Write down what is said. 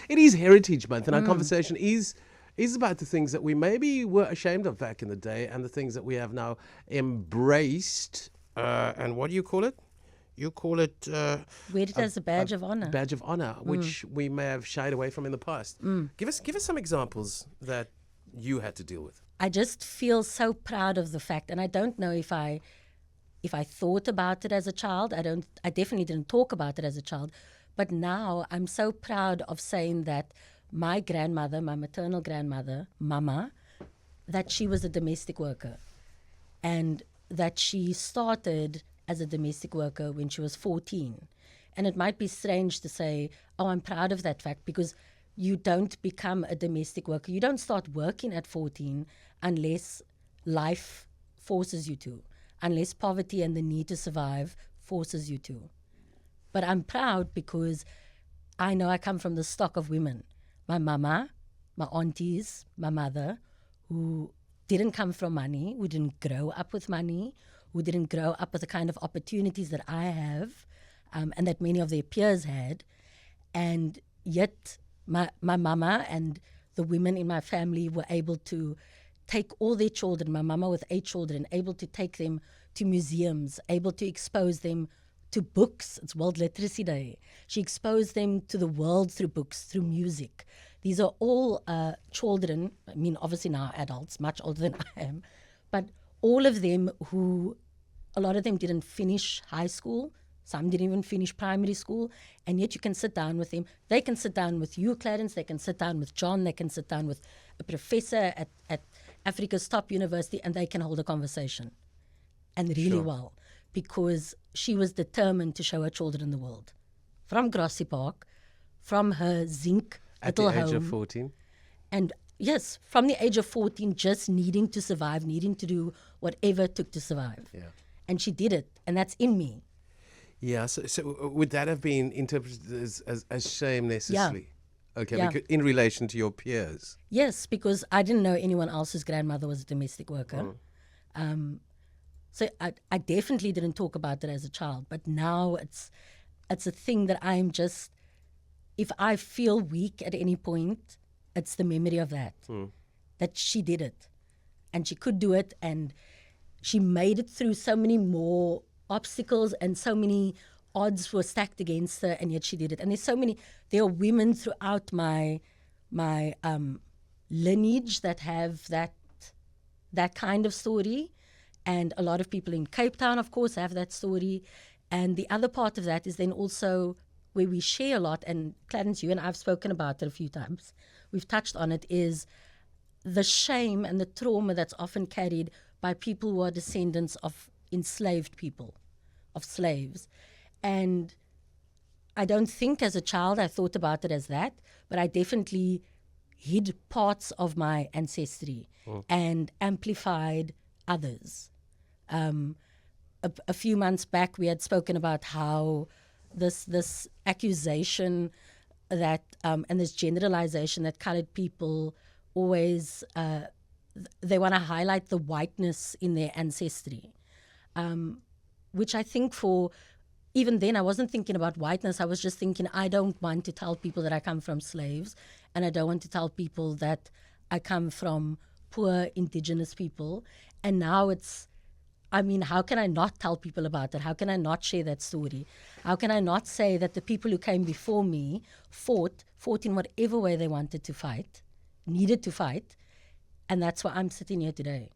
it is Heritage Month, and our conversation is about the things that we maybe were ashamed of back in the day, and the things that we have now embraced. And what do you call it? You call it wear it as a badge of honor. Badge of honor, which we may have shied away from in the past. Give us some examples that you had to deal with. I just feel so proud of the fact, and I don't know if I thought about it as a child. I definitely didn't talk about it as a child, but now I'm so proud of saying that my grandmother, my maternal grandmother, Mama, that she was a domestic worker, and that she started as a domestic worker when she was 14. And it might be strange to say, oh, I'm proud of that fact, because you don't become a domestic worker. You don't start working at 14 unless life forces you to, unless poverty and the need to survive forces you to. But I'm proud because I know I come from the stock of women. My mama, my aunties, my mother, who didn't come from money, who didn't grow up with money, who didn't grow up with the kind of opportunities that I have, and that many of their peers had. And yet my mama and the women in my family were able to take all their children, my mama with 8 children, able to take them to museums, able to expose them to books. It's World Literacy Day. She exposed them to the world through books, through music. These are all children, I mean, obviously now adults, much older than I am, but all of them who, a lot of them didn't finish high school, some didn't even finish primary school, and yet you can sit down with them. They can sit down with you, Clarence, they can sit down with John, they can sit down with a professor at Africa's top university, and they can hold a conversation, and really well, because she was determined to show her children the world. From Grassy Park, from her zinc At little the age home, of 14? and yes, from the age of 14, just needing to survive, needing to do whatever it took to survive. Yeah. And she did it, and that's in me. Yeah, so would that have been interpreted as shame necessarily? Okay, Yeah. because in relation to your peers? Yes, because I didn't know anyone else whose grandmother was a domestic worker. So I definitely didn't talk about it as a child, but now it's a thing that I'm just, if I feel weak at any point, it's the memory of that, that she did it, and she could do it, and she made it through so many more obstacles, and so many odds were stacked against her, and yet she did it. And there are women throughout my lineage that have that kind of story, and a lot of people in Cape Town, of course, have that story. And the other part of that is then also where we share a lot, and Clarence, you and I have spoken about it a few times, we've touched on it, is the shame and the trauma that's often carried by people who are descendants of enslaved people, of slaves. And I don't think as a child I thought about it as that, but I definitely hid parts of my ancestry and amplified others. A few months back we had spoken about how this accusation that and this generalization that colored people always they want to highlight the whiteness in their ancestry, which I think for even then I wasn't thinking about whiteness. I was just thinking I don't want to tell people that I come from slaves, and I don't want to tell people that I come from poor indigenous people. And now how can I not tell people about that? How can I not share that story? How can I not say that the people who came before me fought in whatever way they wanted to fight, needed to fight, and that's why I'm sitting here today.